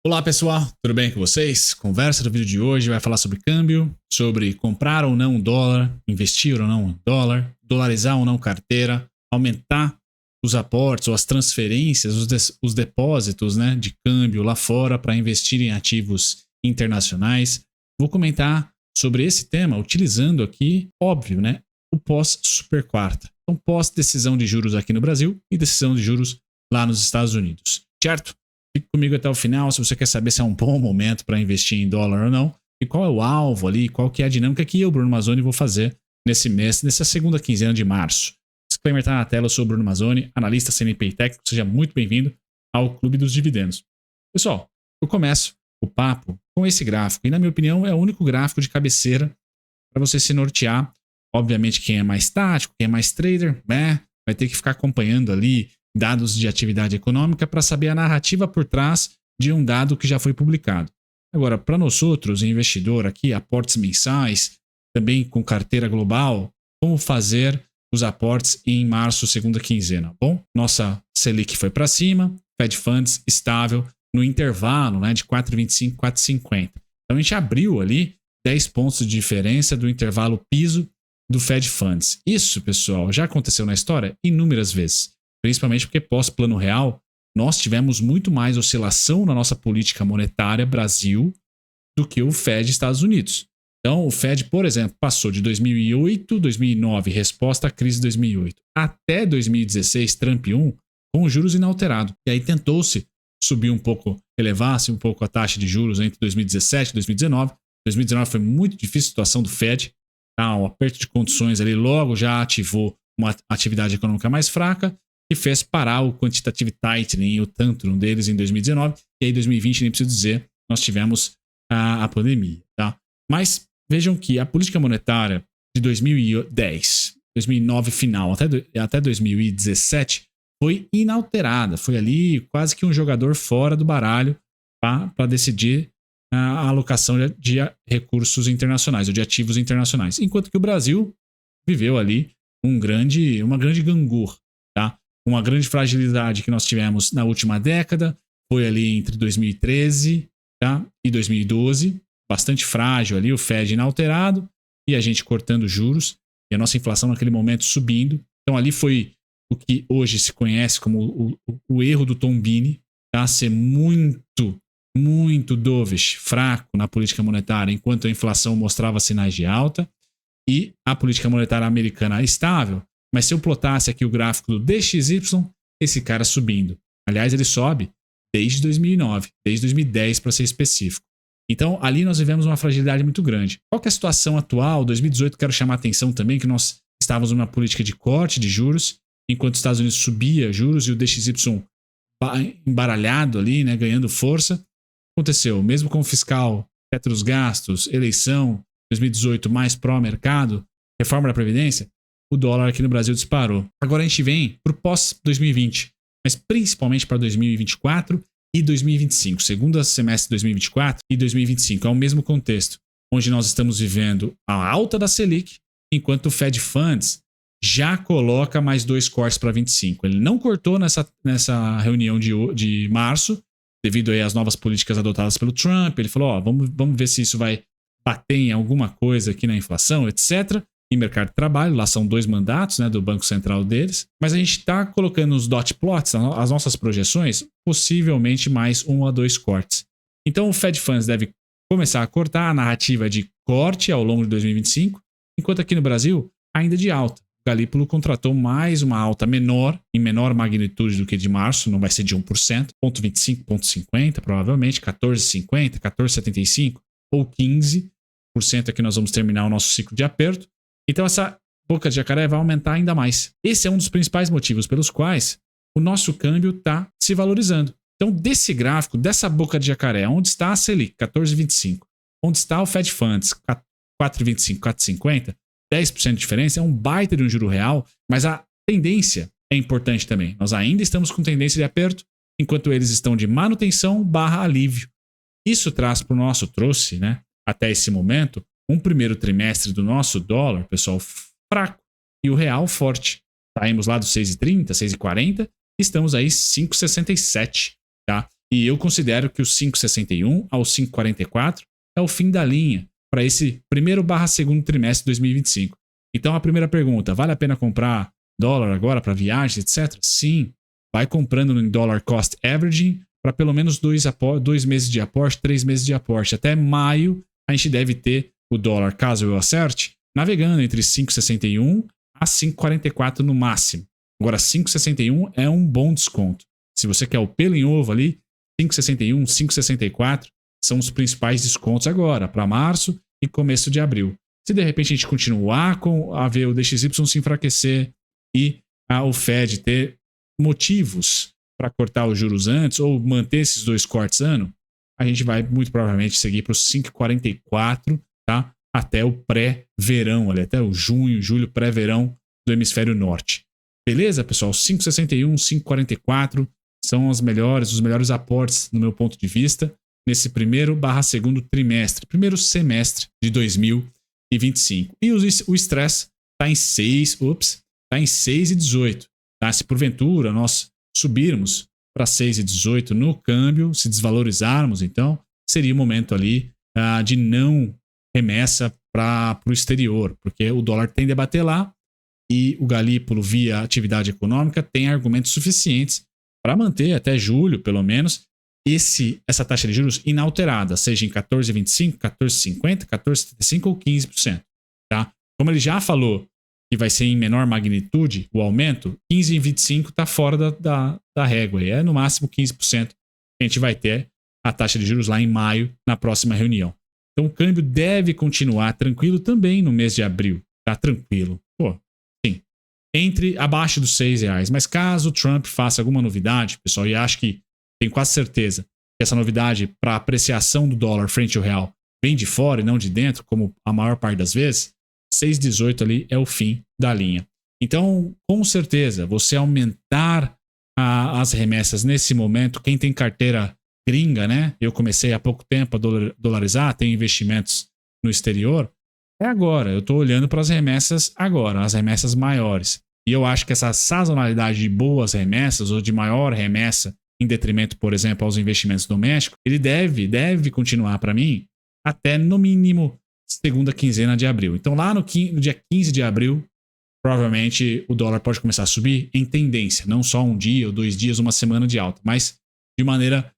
Olá pessoal, tudo bem com vocês? Conversa do vídeo de hoje vai falar sobre câmbio, sobre comprar ou não dólar, investir ou não dólar, dolarizar ou não carteira, aumentar os aportes ou as transferências, os depósitos, né, de câmbio lá fora para investir em ativos internacionais. Vou comentar sobre esse tema utilizando aqui, óbvio, né, o pós-super quarta. Então, pós-decisão de juros aqui no Brasil e decisão de juros lá nos Estados Unidos, certo? Fique comigo até o final se você quer saber se é um bom momento para investir em dólar ou não e qual é o alvo ali, qual que é a dinâmica que eu, Bruno Mazzoni, vou fazer nesse mês, nessa segunda quinzena de março. Disclaimer está na tela, eu sou o Bruno Mazzoni, analista CNPI técnico, seja muito bem-vindo ao Clube dos Dividendos. Pessoal, eu começo o papo com esse gráfico e, na minha opinião, é o único gráfico de cabeceira para você se nortear. Obviamente, quem é mais tático, quem é mais trader, né, vai ter que ficar acompanhando ali dados de atividade econômica para saber a narrativa por trás de um dado que já foi publicado. Agora, para nós outros, investidor aqui, aportes mensais, também com carteira global, como fazer os aportes em março, segunda quinzena? Bom, nossa Selic foi para cima, Fed Funds estável no intervalo, né, de 4,25 a 4,50. Então a gente abriu ali 10 pontos de diferença do intervalo piso do Fed Funds. Isso, pessoal, já aconteceu na história inúmeras vezes. Principalmente porque pós-plano real, nós tivemos muito mais oscilação na nossa política monetária Brasil do que o Fed Estados Unidos. Então, o Fed, por exemplo, passou de 2008, 2009, resposta à crise de 2008, até 2016, Trump 1, com juros inalterados. E aí tentou-se subir um pouco, elevar-se um pouco a taxa de juros entre 2017 e 2019. 2019 foi muito difícil a situação do Fed. Tá? O aperto de condições ali logo já ativou uma atividade econômica mais fraca, que fez parar o quantitative tightening, o tantrum deles em 2019, e aí em 2020, nem preciso dizer, nós tivemos a pandemia. Tá? Mas vejam que a política monetária de 2010, 2009 final, até 2017, foi inalterada. Foi ali quase que um jogador fora do baralho para decidir a alocação de recursos internacionais, ou de ativos internacionais. Enquanto que o Brasil viveu ali uma grande gangorra. Tá? Uma grande fragilidade que nós tivemos na última década foi ali entre 2013, tá, e 2012, bastante frágil ali, o Fed inalterado e a gente cortando juros e a nossa inflação naquele momento subindo. Então ali foi o que hoje se conhece como o erro do Tombini, tá? Ser muito dovish, fraco na política monetária enquanto a inflação mostrava sinais de alta e a política monetária americana estável. Mas se eu plotasse aqui o gráfico do DXY, esse cara subindo. Aliás, ele sobe desde 2009, desde 2010 para ser específico. Então, ali nós vivemos uma fragilidade muito grande. Qual que é a situação atual? 2018, quero chamar a atenção também que nós estávamos numa política de corte de juros, enquanto os Estados Unidos subia juros e o DXY embaralhado ali, né, ganhando força. Aconteceu, mesmo com o fiscal, teto dos gastos, eleição, 2018 mais pró-mercado, reforma da Previdência, o dólar aqui no Brasil disparou. Agora a gente vem para o pós-2020, mas principalmente para 2024 e 2025. Segundo semestre de 2024 e 2025. É o mesmo contexto, onde nós estamos vivendo a alta da Selic, enquanto o Fed Funds já coloca mais 2 cortes para 25. Ele não cortou nessa reunião de março, devido aí às novas políticas adotadas pelo Trump. Ele falou, vamos ver se isso vai bater em alguma coisa aqui na inflação, etc., em mercado de trabalho, lá são 2 mandatos, né, do Banco Central deles, mas a gente está colocando nos dot plots, as nossas projeções, possivelmente mais 1 a 2 cortes. Então o Fed Funds deve começar a cortar a narrativa de corte ao longo de 2025, enquanto aqui no Brasil, ainda de alta. O Galípolo contratou mais uma alta menor, em menor magnitude do que de março, não vai ser de 1%, 0,25, 0,50, provavelmente, 14,50, 14,75 ou 15% é que nós vamos terminar o nosso ciclo de aperto. Então essa boca de jacaré vai aumentar ainda mais. Esse é um dos principais motivos pelos quais o nosso câmbio está se valorizando. Então desse gráfico, dessa boca de jacaré, onde está a Selic, 14,25, onde está o Fed Funds, 4,25, 4,50, 10% de diferença, é um baita de um juro real, mas a tendência é importante também. Nós ainda estamos com tendência de aperto, enquanto eles estão de manutenção / alívio. Isso trouxe, né, até esse momento, um primeiro trimestre do nosso dólar, pessoal, fraco, e o real forte. Saímos lá dos 6,30, 6,40, estamos aí 5,67, tá? E eu considero que o 5,61 ao 5,44 é o fim da linha para esse primeiro/segundo trimestre de 2025. Então a primeira pergunta, vale a pena comprar dólar agora para viagens, etc? Sim, vai comprando em dollar cost averaging para pelo menos 2 meses de aporte, 3 meses de aporte. Até maio a gente deve ter o dólar, caso eu acerte, navegando entre 5,61 a 5,44 no máximo. Agora 5,61 é um bom desconto. Se você quer o pelo em ovo ali, 5,61, 5,64 são os principais descontos agora, para março e começo de abril. Se de repente a gente continuar a ver o DXY se enfraquecer e o Fed ter motivos para cortar os juros antes ou manter esses 2 cortes ano, a gente vai muito provavelmente seguir para os 5,44, tá? Até o pré-verão, ali, até o junho, julho, pré-verão do hemisfério norte. Beleza, pessoal? 5,61, 5,44 são os melhores aportes, no meu ponto de vista, nesse primeiro/segundo trimestre, primeiro semestre de 2025. E o stress está em 6,18. Tá? Se porventura nós subirmos para 6,18 no câmbio, se desvalorizarmos, então, seria o momento ali de não remessa para o exterior, porque o dólar tende a bater lá e o Galípolo, via atividade econômica, tem argumentos suficientes para manter até julho, pelo menos, essa taxa de juros inalterada, seja em 14,25, 14,50, 14,75 ou 15%. Tá? Como ele já falou que vai ser em menor magnitude o aumento, 15,25 está fora da régua. É no máximo 15% que a gente vai ter a taxa de juros lá em maio, na próxima reunião. Então o câmbio deve continuar tranquilo também no mês de abril. Tá tranquilo. Sim. Abaixo dos R$6. Mas caso o Trump faça alguma novidade, pessoal, e acho que tenho quase certeza que essa novidade para apreciação do dólar frente ao real vem de fora e não de dentro, como a maior parte das vezes, 6,18 ali é o fim da linha. Então, com certeza, você aumentar as remessas nesse momento, quem tem carteira gringa, né? Eu comecei há pouco tempo a dolarizar, tenho investimentos no exterior, é agora. Eu estou olhando para as remessas agora, as remessas maiores. E eu acho que essa sazonalidade de boas remessas ou de maior remessa, em detrimento, por exemplo, aos investimentos domésticos, ele deve continuar para mim até, no mínimo, segunda quinzena de abril. Então, lá no dia 15 de abril, provavelmente o dólar pode começar a subir em tendência, não só um dia ou 2 dias, uma semana de alta, mas de maneira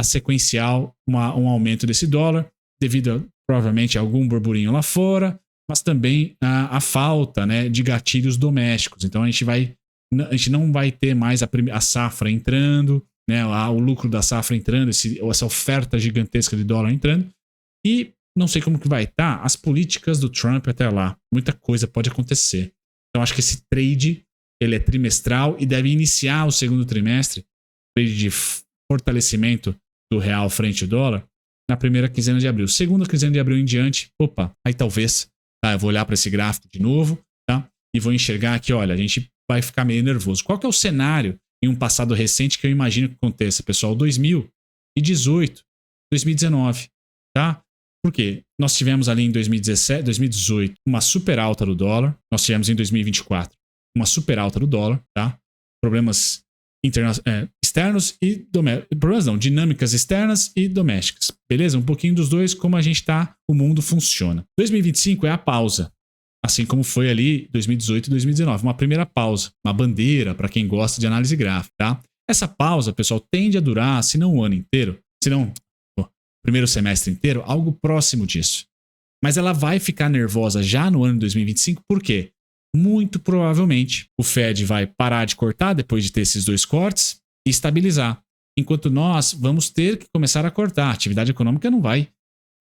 sequencial, um aumento desse dólar, devido provavelmente a algum burburinho lá fora, mas também a falta, né, de gatilhos domésticos. Então, a gente não vai ter mais a safra entrando, né, o lucro da safra entrando, essa oferta gigantesca de dólar entrando, e não sei como que vai estar as políticas do Trump até lá. Muita coisa pode acontecer. Então, acho que esse trade ele é trimestral e deve iniciar o segundo trimestre, trade de fortalecimento do real frente ao dólar, na primeira quinzena de abril. Segunda quinzena de abril em diante, aí talvez, eu vou olhar para esse gráfico de novo, tá? E vou enxergar que, olha, a gente vai ficar meio nervoso. Qual que é o cenário em um passado recente que eu imagino que aconteça, pessoal? 2018, 2019, tá? Por quê? Nós tivemos ali em 2017, 2018 uma super alta do dólar. Nós tivemos em 2024 uma super alta do dólar, tá? Problemas externos e domésticos. Problemas não, dinâmicas externas e domésticas. Beleza? Um pouquinho dos dois, como a gente tá, o mundo funciona. 2025 é a pausa. Assim como foi ali 2018 e 2019. Uma primeira pausa, uma bandeira para quem gosta de análise gráfica, tá? Essa pausa, pessoal, tende a durar, se não o ano inteiro, se não primeiro semestre inteiro, algo próximo disso. Mas ela vai ficar nervosa já no ano de 2025, por quê? Muito provavelmente o Fed vai parar de cortar depois de ter esses 2 cortes e estabilizar. Enquanto nós vamos ter que começar a cortar. A atividade econômica não vai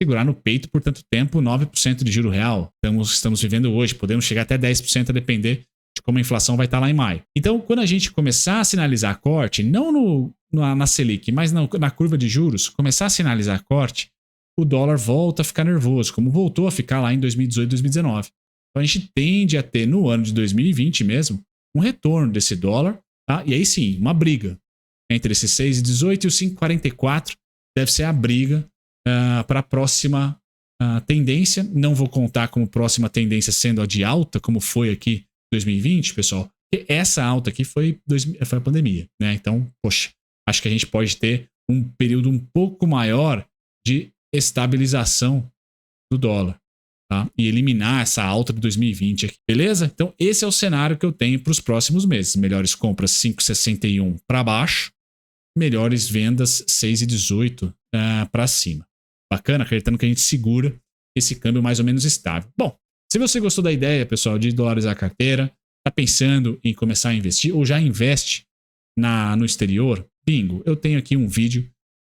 segurar no peito por tanto tempo 9% de juro real. Estamos vivendo hoje, podemos chegar até 10% a depender de como a inflação vai estar lá em maio. Então, quando a gente começar a sinalizar corte, não na Selic, mas na curva de juros, começar a sinalizar corte, o dólar volta a ficar nervoso, como voltou a ficar lá em 2018, 2019. Então a gente tende a ter no ano de 2020 mesmo um retorno desse dólar, tá? E aí sim, uma briga entre esses 6,18 e os 5,44 deve ser a briga para a próxima tendência. Não vou contar como próxima tendência sendo a de alta, como foi aqui em 2020, pessoal, porque essa alta aqui foi a pandemia, né? Então, poxa, acho que a gente pode ter um período um pouco maior de estabilização do dólar, tá? E eliminar essa alta de 2020 aqui, beleza? Então esse é o cenário que eu tenho para os próximos meses. Melhores compras 5,61 para baixo, melhores vendas 6,18 para cima. Bacana, acreditando que a gente segura esse câmbio mais ou menos estável. Bom, se você gostou da ideia, pessoal, de dolarizar a carteira, está pensando em começar a investir ou já investe no exterior, bingo, eu tenho aqui um vídeo,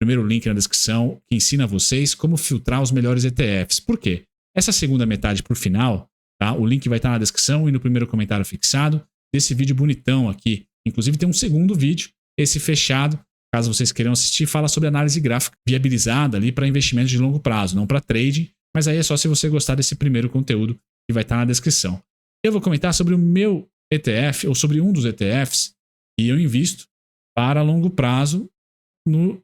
primeiro link na descrição, que ensina vocês como filtrar os melhores ETFs. Por quê? Essa segunda metade para o final, tá? O link vai estar na descrição e no primeiro comentário fixado desse vídeo bonitão aqui. Inclusive tem um segundo vídeo, esse fechado, caso vocês queiram assistir, fala sobre análise gráfica viabilizada ali para investimentos de longo prazo, não para trading, mas aí é só se você gostar desse primeiro conteúdo que vai estar na descrição. Eu vou comentar sobre o meu ETF, ou sobre um dos ETFs que eu invisto para longo prazo no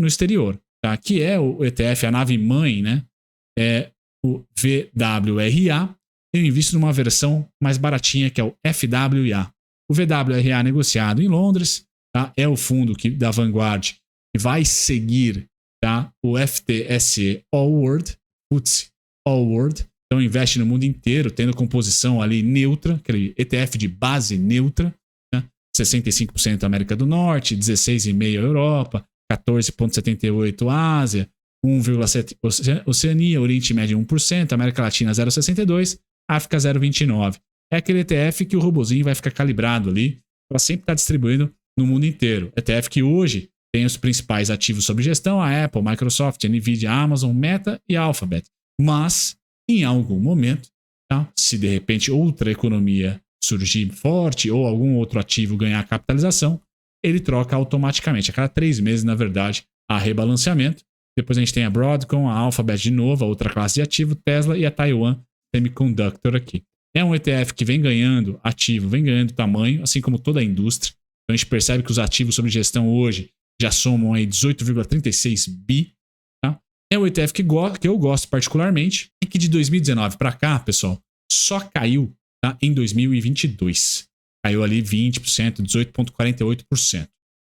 exterior, tá? Que é o ETF, a nave mãe, né? É o VWRA. Eu invisto numa versão mais baratinha, que é o FWA. O VWRA negociado em Londres, tá? É o fundo da Vanguard que vai seguir, tá? O FTSE All World, FTSE All World. Então investe no mundo inteiro, tendo composição ali neutra, aquele ETF de base neutra, né? 65% América do Norte, 16,5% Europa, 14,78% Ásia, 1,7% Oceania, Oriente Médio 1%, América Latina 0,62%, África 0,29%. É aquele ETF que o robozinho vai ficar calibrado ali para sempre estar distribuindo no mundo inteiro. ETF que hoje tem os principais ativos sob gestão, a Apple, Microsoft, Nvidia, Amazon, Meta e Alphabet. Mas, em algum momento, tá? Se de repente outra economia surgir forte ou algum outro ativo ganhar capitalização, ele troca automaticamente. A cada 3 meses, na verdade, há rebalanceamento. Depois a gente tem a Broadcom, a Alphabet de novo, a outra classe de ativo, Tesla e a Taiwan Semiconductor aqui. É um ETF que vem ganhando ativo, vem ganhando tamanho, assim como toda a indústria. Então a gente percebe que os ativos sob gestão hoje já somam aí 18,36 bi. Tá? É um ETF que eu gosto particularmente e que de 2019 para cá, pessoal, só caiu, tá? Em 2022. Caiu ali 20%, 18,48%.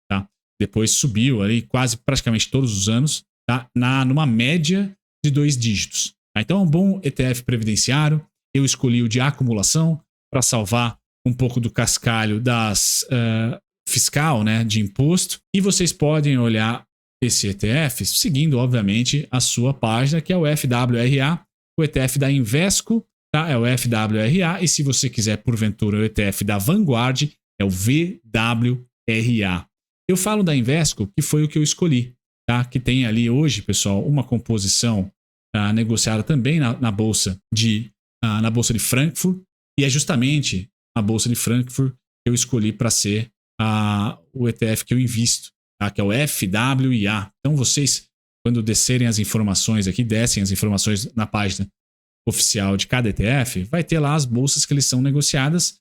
Tá? Depois subiu ali quase praticamente todos os anos, tá? Numa média de 2 dígitos. Tá? Então é um bom ETF previdenciário. Eu escolhi o de acumulação para salvar um pouco do cascalho fiscal, né, de imposto. E vocês podem olhar esse ETF seguindo, obviamente, a sua página, que é o FWRA, o ETF da Invesco, tá? É o FWRA. E se você quiser, porventura, o ETF da Vanguard, é o VWRA. Eu falo da Invesco, que foi o que eu escolhi, tá? Que tem ali hoje, pessoal, uma composição negociada também na Bolsa de Frankfurt, e é justamente a Bolsa de Frankfurt que eu escolhi para ser o ETF que eu invisto, tá? Que é o FWA. Então vocês, quando descem as informações na página oficial de cada ETF, vai ter lá as bolsas que eles são negociados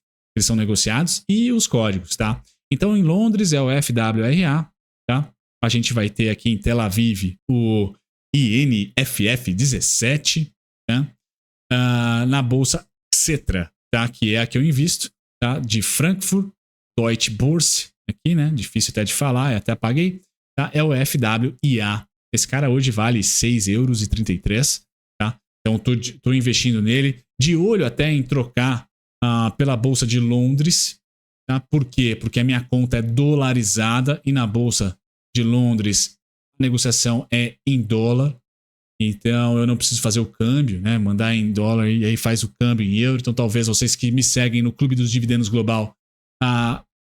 e os códigos, tá? Então em Londres é o FWRA, tá? A gente vai ter aqui em Tel Aviv o INFF17, tá? Na bolsa Xetra, tá? Que é a que eu invisto, tá? De Frankfurt, Deutsche Börse, aqui, né? Difícil até de falar, eu até apaguei, tá? É o FWIA. Esse cara hoje vale 6,33 €, tá? Então tô investindo nele, de olho até em trocar pela bolsa de Londres, tá? Por quê? Porque a minha conta é dolarizada e na bolsa de Londres a negociação é em dólar. Então eu não preciso fazer o câmbio, né? Mandar em dólar e aí faz o câmbio em euro. Então talvez vocês que me seguem no Clube dos Dividendos Global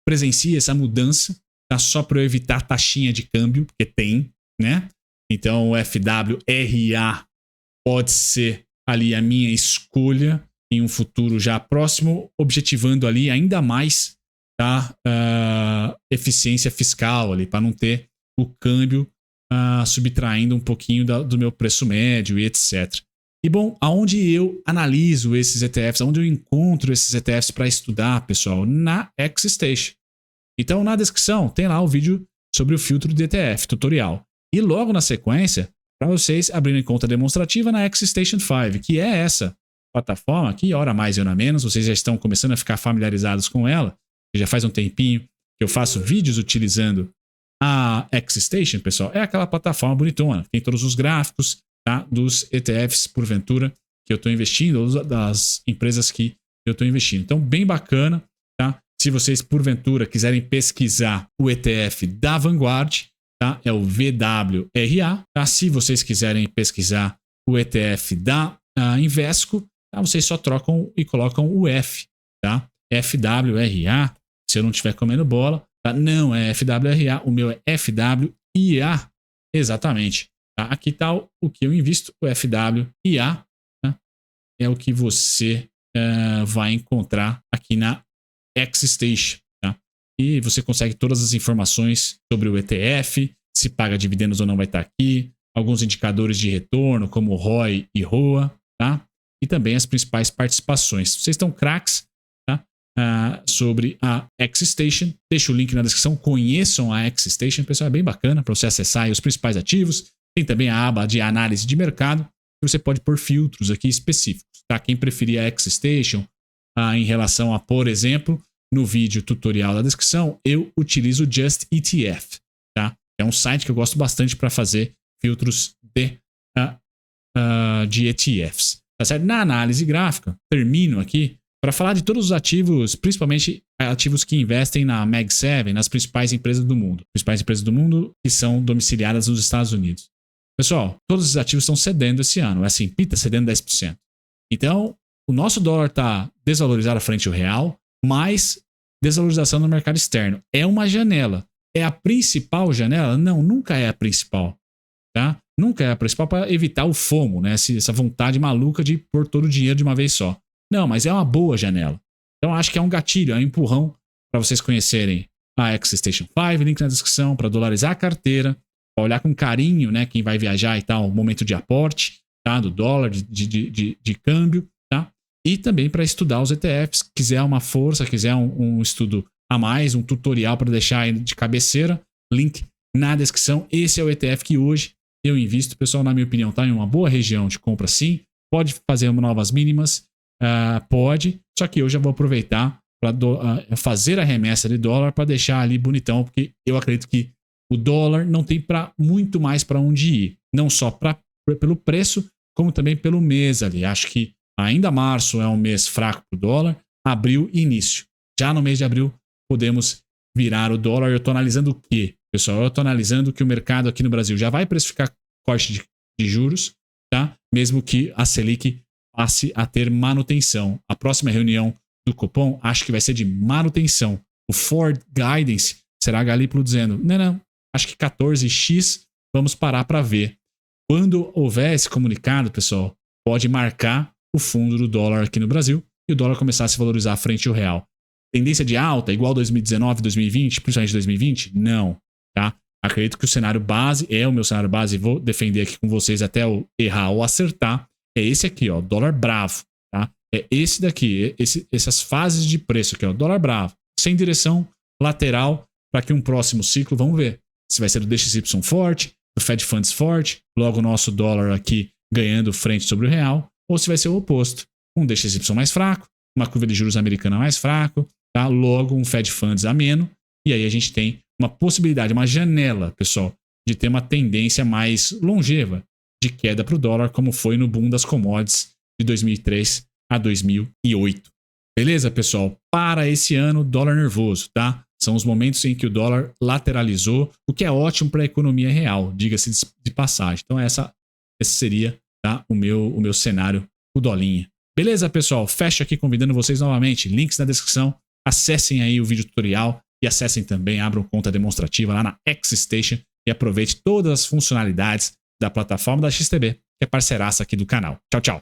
presenciem essa mudança, tá? Só para eu evitar taxinha de câmbio, porque tem, né? Então o FWRA pode ser ali a minha escolha em um futuro já próximo, objetivando ali ainda mais, tá? Eficiência fiscal ali, para não ter o câmbio subtraindo um pouquinho do meu preço médio e etc. E bom, aonde eu analiso esses ETFs, aonde eu encontro esses ETFs para estudar, pessoal? Na XStation. Então na descrição tem lá o vídeo sobre o filtro de ETF, tutorial. E logo na sequência, para vocês abrirem conta demonstrativa na XStation 5, que é essa plataforma que, hora mais e hora menos, vocês já estão começando a ficar familiarizados com ela, já faz um tempinho que eu faço vídeos utilizando A XStation, pessoal, é aquela plataforma bonitona. Tem todos os gráficos, tá, dos ETFs, porventura, que eu estou investindo, ou das empresas que eu estou investindo. Então, bem bacana, tá? Se vocês, porventura, quiserem pesquisar o ETF da Vanguard, tá? É o VWRA, tá? Se vocês quiserem pesquisar o ETF da Invesco, tá? Vocês só trocam e colocam o F, tá? FWRA, se eu não estiver comendo bola, tá? Não é FWRA, o meu é FWIA, exatamente. Tá? Aqui está o que eu invisto, o FWIA, tá? É o que você vai encontrar aqui na XStation, tá? E você consegue todas as informações sobre o ETF, se paga dividendos ou não vai estar aqui, alguns indicadores de retorno, como ROI e ROA, tá? E também as principais participações. Vocês estão craques, tá? Sobre a XStation, deixa o link na descrição, conheçam a XStation, pessoal, é bem bacana para você acessar aí os principais ativos. Tem também a aba de análise de mercado, que você pode pôr filtros aqui específicos, tá? Quem preferir a XStation em relação a, por exemplo, no vídeo tutorial da descrição, eu utilizo o Just ETF, tá? É um site que eu gosto bastante para fazer filtros de ETFs, tá certo? Na análise gráfica, termino aqui para falar de todos os ativos, principalmente ativos que investem na Mag 7, nas principais empresas do mundo. Principais empresas do mundo que são domiciliadas nos Estados Unidos. Pessoal, todos os ativos estão cedendo esse ano. O S&P está cedendo 10%. Então, o nosso dólar está desvalorizado frente ao real, mas desvalorização no mercado externo. É uma janela. É a principal janela? Não, nunca é a principal. Tá? Nunca é a principal para evitar o FOMO, né? Essa vontade maluca de pôr todo o dinheiro de uma vez só. Não, mas é uma boa janela. Então, acho que é um gatilho, é um empurrão para vocês conhecerem a XStation 5, link na descrição, para dolarizar a carteira, para olhar com carinho, né? Quem vai viajar e tal, o momento de aporte, tá? Do dólar, de câmbio, tá? E também para estudar os ETFs, quiser uma força, quiser um estudo a mais, um tutorial para deixar aí de cabeceira, link na descrição. Esse é o ETF que hoje eu invisto, pessoal, na minha opinião, tá em uma boa região de compra sim, pode fazer novas mínimas, pode, só que eu já vou aproveitar para fazer a remessa de dólar para deixar ali bonitão, porque eu acredito que o dólar não tem muito mais para onde ir, não só pelo preço, como também pelo mês ali. Acho que ainda março é um mês fraco para o dólar, abril início. Já no mês de abril podemos virar o dólar. Eu estou analisando o quê, pessoal? Eu estou analisando que o mercado aqui no Brasil já vai precificar corte de juros, tá? Mesmo que a Selic passe a ter manutenção. A próxima reunião do Copom acho que vai ser de manutenção. O Forward Guidance será Galípolo dizendo, não, acho que 14x, vamos parar para ver. Quando houver esse comunicado, pessoal, pode marcar o fundo do dólar aqui no Brasil e o dólar começar a se valorizar frente ao real. Tendência de alta igual 2019, 2020, principalmente 2020? Não, tá? Acredito que o cenário base é o meu cenário base e vou defender aqui com vocês até eu errar ou acertar. É esse aqui, ó, dólar bravo, tá? É esse daqui, essas fases de preço aqui, ó, dólar bravo, sem direção lateral para que um próximo ciclo, vamos ver se vai ser do DXY forte, do Fed Funds forte, logo o nosso dólar aqui ganhando frente sobre o real, ou se vai ser o oposto, um DXY mais fraco, uma curva de juros americana mais fraco, tá? Logo um Fed Funds ameno, e aí a gente tem uma possibilidade, uma janela, pessoal, de ter uma tendência mais longeva de queda para o dólar, como foi no boom das commodities de 2003 a 2008. Beleza, pessoal? Para esse ano, dólar nervoso, tá? São os momentos em que o dólar lateralizou, o que é ótimo para a economia real, diga-se de passagem. Então esse seria, tá, o meu cenário, o dolinha. Beleza, pessoal? Fecho aqui convidando vocês novamente. Links na descrição. Acessem aí o vídeo tutorial e acessem também, abram conta demonstrativa lá na XStation e aproveite todas as funcionalidades da plataforma da XTB, que é parceiraça aqui do canal. Tchau, tchau.